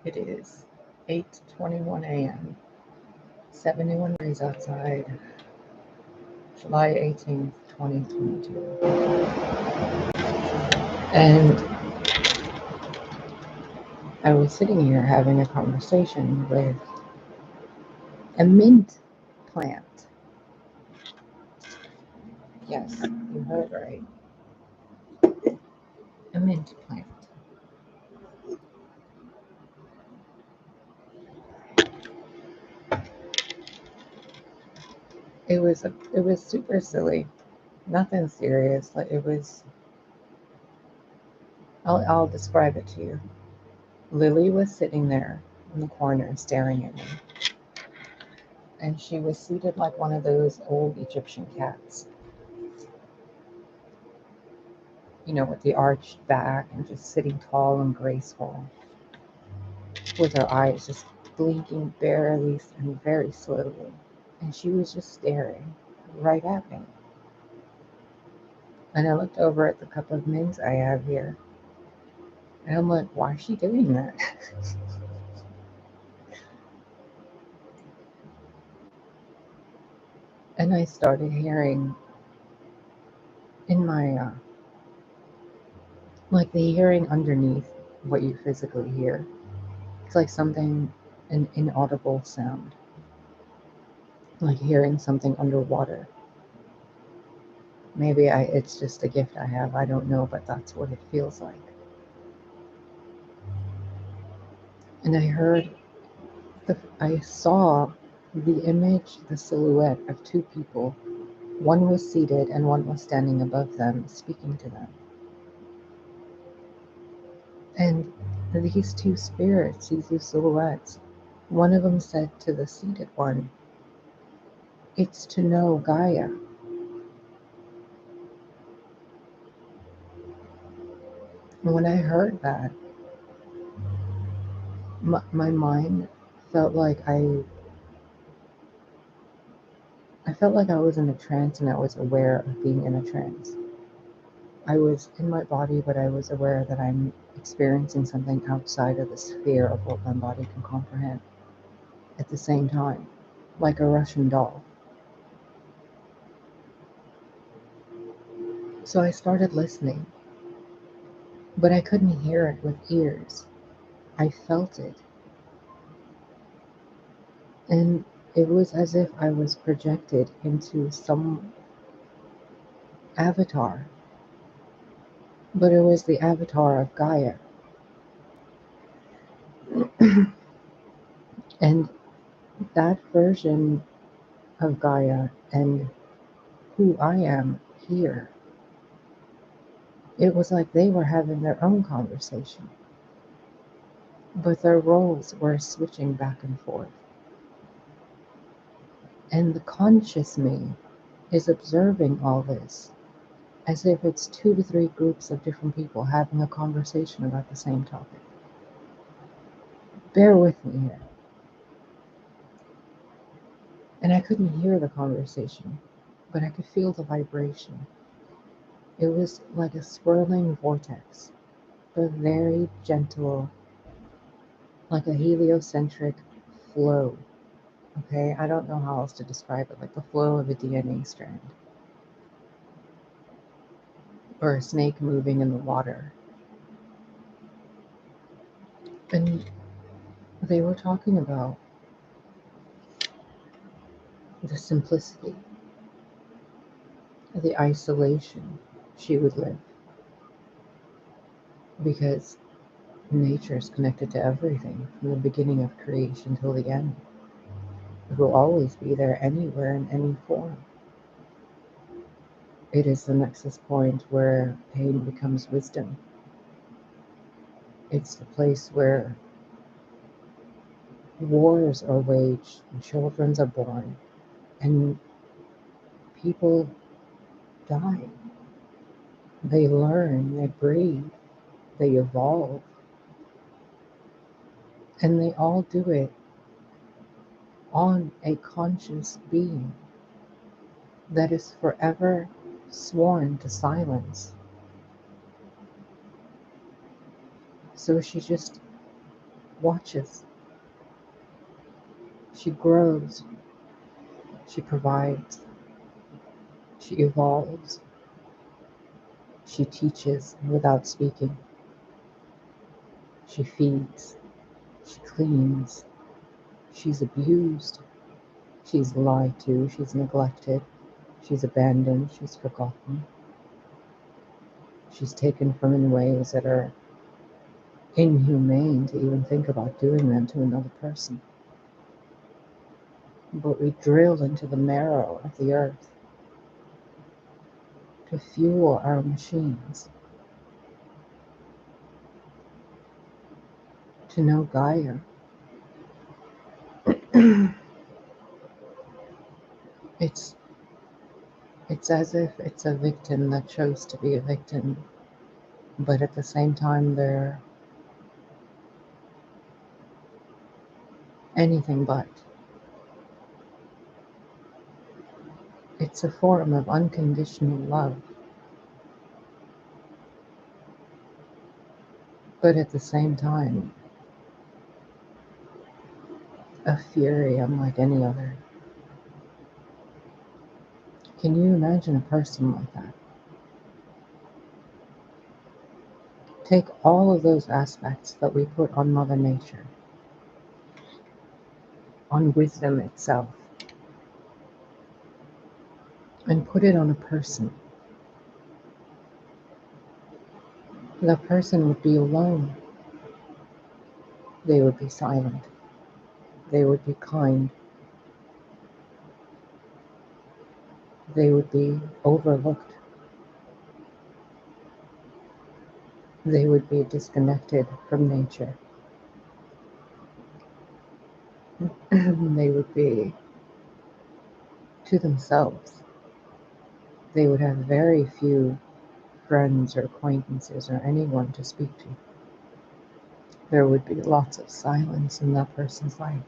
It is 8:21 a.m. 71 degrees outside, July 18th, 2022. And I was sitting here having a conversation with a mint plant. Yes, you heard right. A mint plant. It was super silly. Nothing serious. Like it was I'll describe it to you. Lily was sitting there in the corner staring at me. And she was seated like one of those old Egyptian cats, with the arched back and just sitting tall and graceful, with her eyes just blinking barely and very slowly. And she was just staring right at me. And I looked over at the cup of mint I have here, and I'm like, why is she doing that? And I started hearing in my, like the hearing underneath what you physically hear. It's like something, an inaudible sound, like hearing something underwater. Maybe it's just a gift I have, I don't know, but that's what it feels like. And I saw the image, the silhouette of two people. One was seated and one was standing above them, speaking to them. And these two spirits, these two silhouettes, one of them said to the seated one, "It's to know Gaia." And when I heard that, my mind felt like I felt like I was in a trance and I was aware of being in a trance. I was in my body, but I was aware that I'm experiencing something outside of the sphere of what my body can comprehend at the same time, like a Russian doll. So I started listening, but I couldn't hear it with ears. I felt it. And it was as if I was projected into some avatar, but it was the avatar of Gaia. And that version of Gaia and who I am here, it was like they were having their own conversation, but their roles were switching back and forth. And the conscious me is observing all this as if it's 2 to 3 groups of different people having a conversation about the same topic. Bear with me here. And I couldn't hear the conversation, but I could feel the vibration. It was like a swirling vortex, but very gentle, like a heliocentric flow. Okay, I don't know how else to describe it, like the flow of a DNA strand or a snake moving in the water. And they were talking about the simplicity, the isolation she would live because nature is connected to everything from the beginning of creation till the end. It will always be there anywhere in any form. It is the nexus point where pain becomes wisdom. It's the place where wars are waged and children are born and people die. They learn, they breathe, they evolve, and they all do it on a conscious being that is forever sworn to silence. So she just watches. She grows. She provides. She evolves. She teaches without speaking. She feeds. She cleans. She's abused. She's lied to. She's neglected. She's abandoned. She's forgotten. She's taken from in ways that are inhumane to even think about doing them to another person. But we drill into the marrow of the earth to fuel our machines, to know Gaia. it's it's as if it's a victim that chose to be a victim, but at the same time they're anything but. It's a form of unconditional love, but at the same time a fury unlike any other. Can you imagine a person like that? Take all of those aspects that we put on Mother Nature, on wisdom itself, and put it on a person. The person would be alone. They would be silent. They would be kind. They would be overlooked. They would be disconnected from nature. They would be to themselves. They would have very few friends or acquaintances or anyone to speak to. There would be lots of silence in that person's life.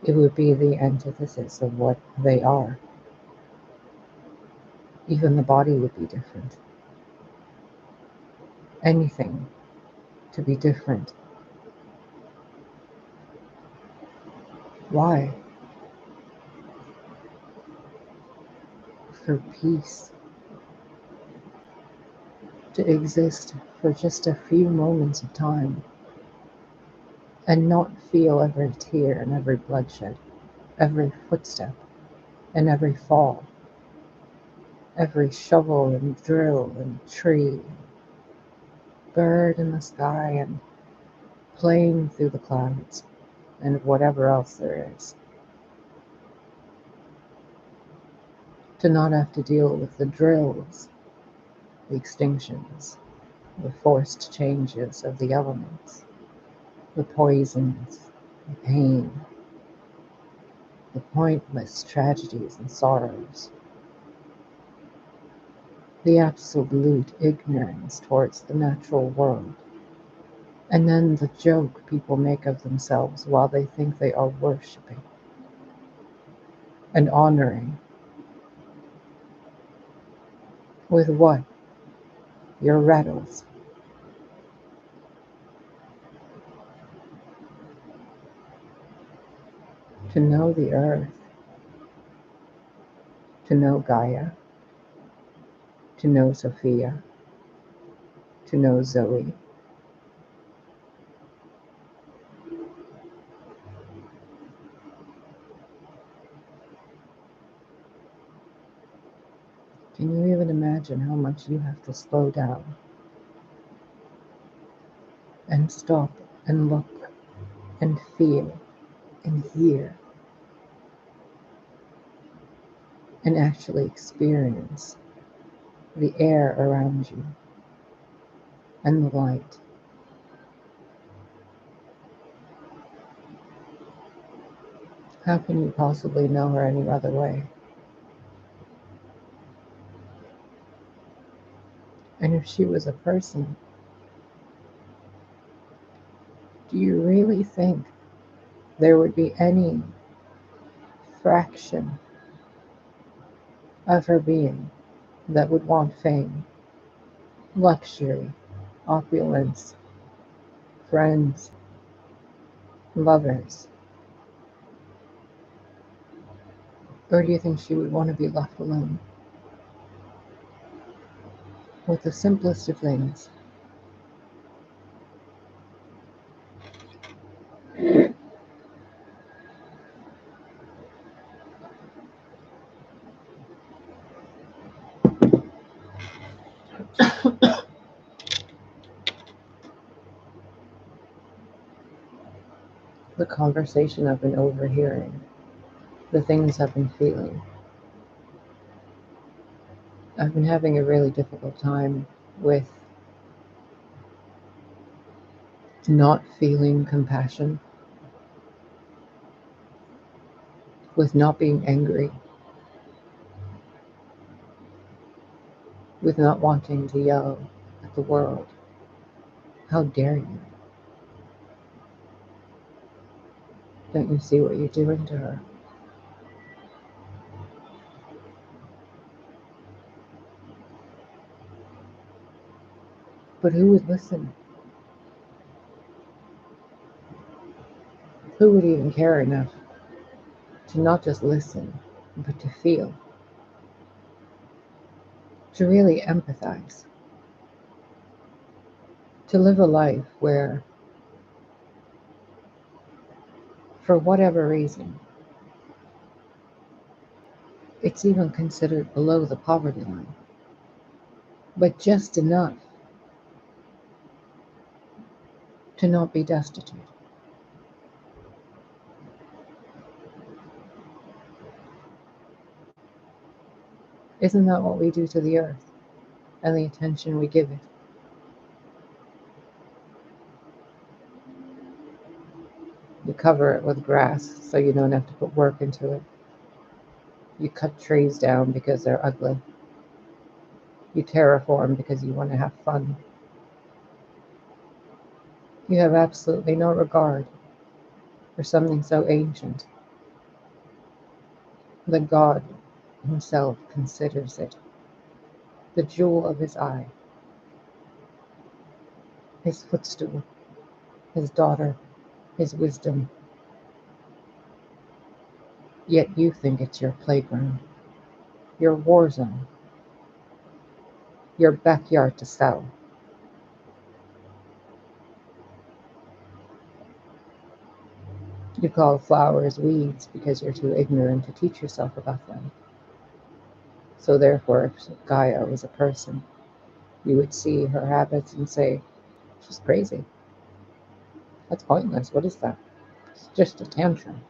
It would be the antithesis of what they are. Even the body would be different. Anything to be different. Why? For peace. To exist for just a few moments of time and not feel every tear and every bloodshed, every footstep and every fall, every shovel and drill and tree, bird in the sky and plane through the clouds and whatever else there is. To not have to deal with the drills, the extinctions, the forced changes of the elements, the poisons, the pain, the pointless tragedies and sorrows, the absolute ignorance towards the natural world, and then the joke people make of themselves while they think they are worshipping and honoring. With what? Your rattles. To know the earth, to know Gaia, to know Sophia, to know Zoe. Can you even imagine how much you have to slow down and stop and look and feel and hear and actually experience the air around you and the light? How can you possibly know her any other way? And if she was a person, do you really think there would be any fraction of her being that would want fame, luxury, opulence, friends, lovers? Or do you think she would want to be left alone with the simplest of things? The conversation I've been overhearing, the things I've been feeling. I've been having a really difficult time with not feeling compassion, with not being angry, with not wanting to yell at the world. How dare you? Don't you see what you're doing to her? But who would listen? Who would even care enough to not just listen, but to feel, to really empathize, to live a life where, for whatever reason, it's even considered below the poverty line, but just enough to not be destitute? Isn't that what we do to the earth and the attention we give it? You cover it with grass so you don't have to put work into it. You cut trees down because they're ugly. You terraform because you want to have fun. You have absolutely no regard for something so ancient that God Himself considers it the jewel of His eye, His footstool, His daughter, His wisdom. Yet you think it's your playground, your war zone, your backyard to sell. You call flowers weeds because you're too ignorant to teach yourself about them. So therefore, if Gaia was a person, you would see her habits and say, she's crazy. That's pointless. What is that? It's just a tantrum.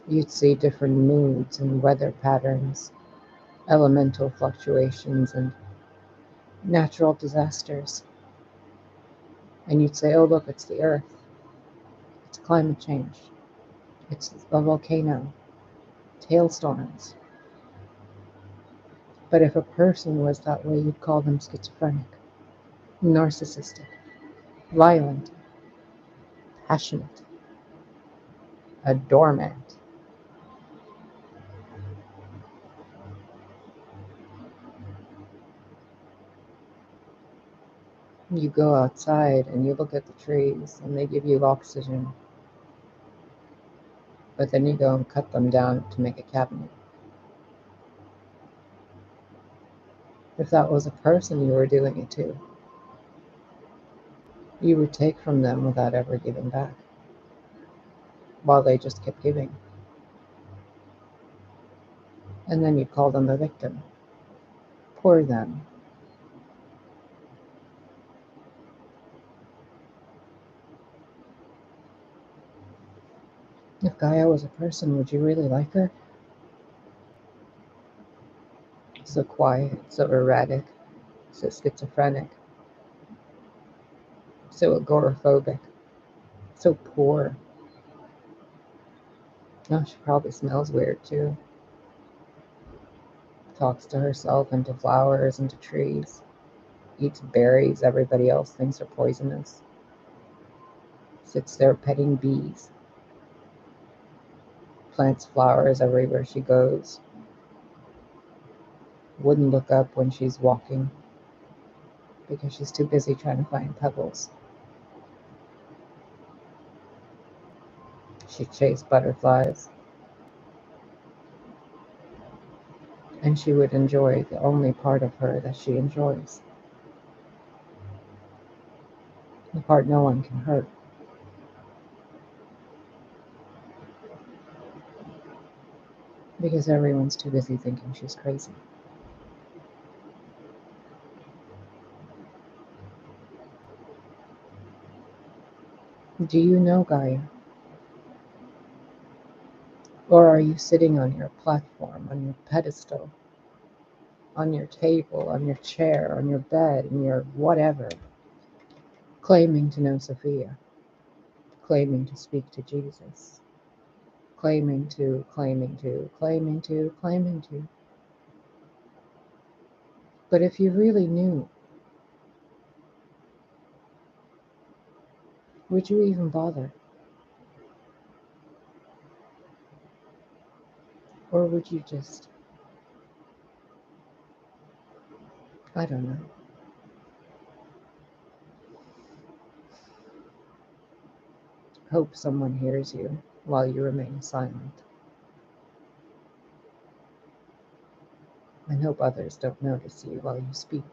You'd see different moods and weather patterns, elemental fluctuations, and natural disasters. And you'd say, oh, look, it's the earth. It's climate change. It's a volcano. Hailstorms. But if a person was that way, you'd call them schizophrenic, narcissistic, violent, passionate, a doormat. You go outside and you look at the trees and they give you oxygen, but then you go and cut them down to make a cabinet. If that was a person you were doing it to, you would take from them without ever giving back, while they just kept giving. And then you'd call them a victim. Poor them. If Gaia was a person, would you really like her? So quiet, so erratic, so schizophrenic, so agoraphobic, so poor. Oh, she probably smells weird too. Talks to herself into flowers, into trees, eats berries everybody else thinks are poisonous, sits there petting bees, plants flowers everywhere she goes, wouldn't look up when she's walking, because she's too busy trying to find pebbles. She'd chase butterflies, and she would enjoy the only part of her that she enjoys, the part no one can hurt. Because everyone's too busy thinking she's crazy. Do you know Gaia? Or are you sitting on your platform, on your pedestal, on your table, on your chair, on your bed, in your whatever, claiming to know Sophia, claiming to speak to Jesus, claiming to. But if you really knew, would you even bother? Or would you just, I don't know, hope someone hears you while you remain silent, and hope others don't notice you while you speak?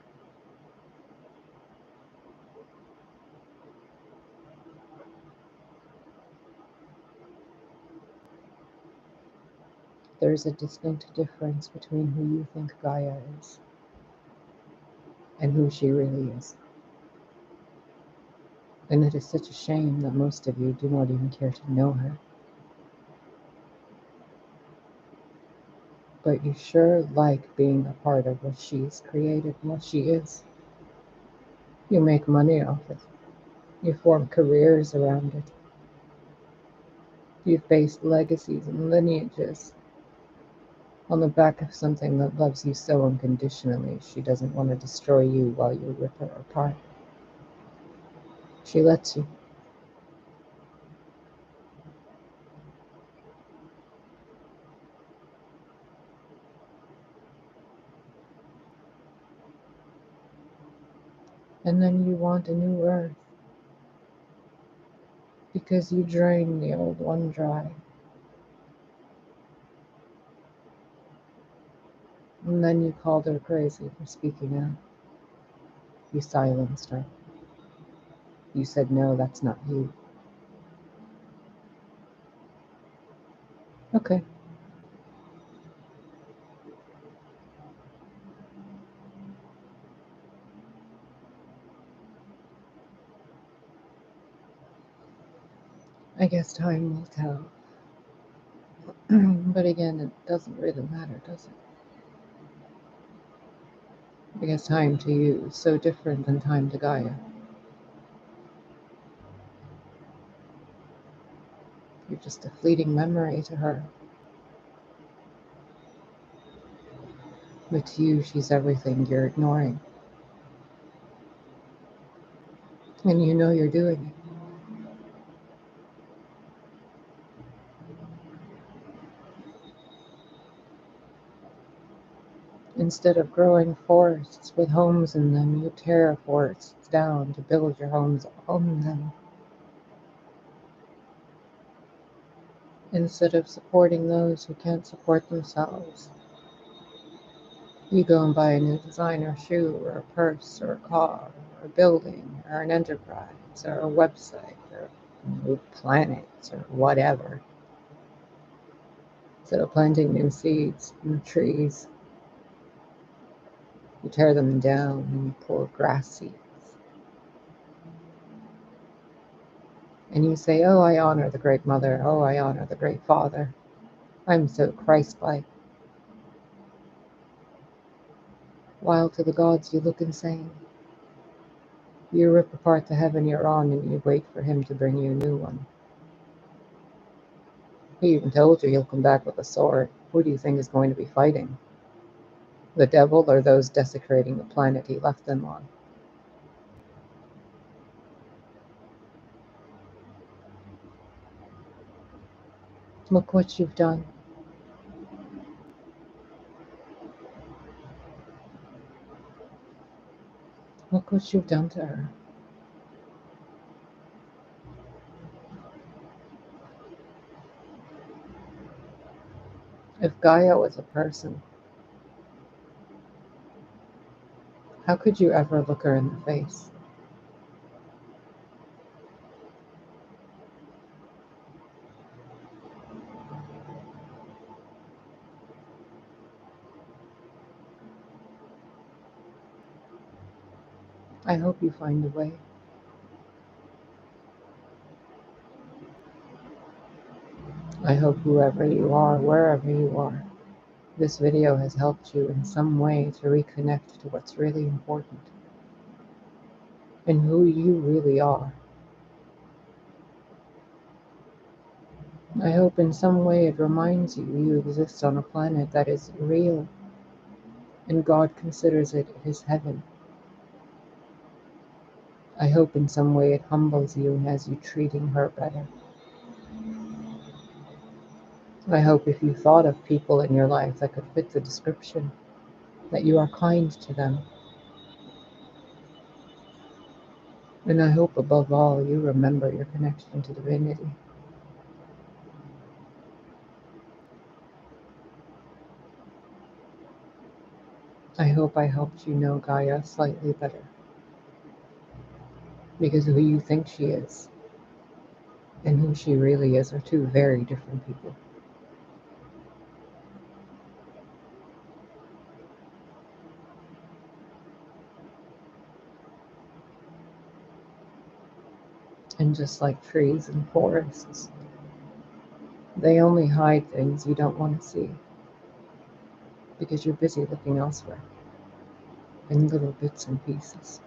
There's a distinct difference between who you think Gaia is and who she really is. And it is such a shame that most of you do not even care to know her. But you sure like being a part of what she's created and what she is. You make money off it. You form careers around it. You've based legacies and lineages on the back of something that loves you so unconditionally she doesn't want to destroy you while you rip her apart. She lets you. And then you want a new earth because you drained the old one dry. And then you called her crazy for speaking out. You silenced her. You said, no, that's not you. Okay. I guess time will tell. But again, it doesn't really matter, does it? Because time to you is so different than time to Gaia. You're just a fleeting memory to her. But to you, she's everything you're ignoring. And you know you're doing it. Instead of growing forests with homes in them, you tear forests down to build your homes on them. Instead of supporting those who can't support themselves, you go and buy a new designer shoe or a purse or a car or a building or an enterprise or a website or a new planet or whatever. Instead of planting new seeds, new trees, you tear them down and you pour grass seeds. And you say, oh, I honor the great mother. Oh, I honor the great father. I'm so Christ-like. While to the gods you look insane. You rip apart the heaven you're on and you wait for him to bring you a new one. He even told you he'll come back with a sword. Who do you think is going to be fighting? The devil or those desecrating the planet he left them on? Look what you've done. Look what you've done to her. If Gaia was a person, how could you ever look her in the face? I hope you find a way. I hope whoever you are, wherever you are, this video has helped you in some way to reconnect to what's really important and who you really are. I hope in some way it reminds you you exist on a planet that is real and God considers it his heaven. I hope in some way it humbles you and has you treating her better. I hope if you thought of people in your life that could fit the description, that you are kind to them. And I hope above all you remember your connection to divinity. I hope I helped you know Gaia slightly better, because who you think she is and who she really is are two very different people. And just like trees and forests, they only hide things you don't want to see because you're busy looking elsewhere in little bits and pieces.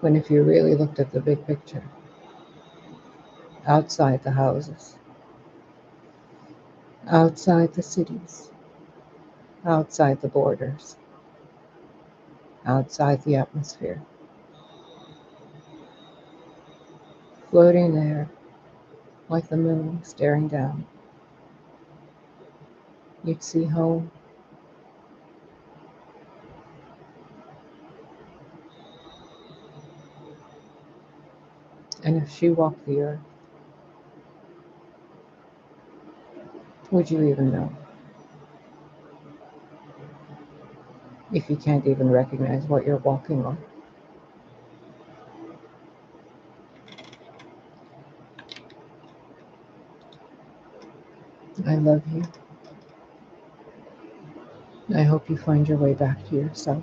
When if you really looked at the big picture, outside the houses, outside the cities, outside the borders, outside the atmosphere, floating there like the moon staring down, you'd see home. And if she walked the earth, would you even know? If you can't even recognize what you're walking on. I love you. I hope you find your way back to yourself.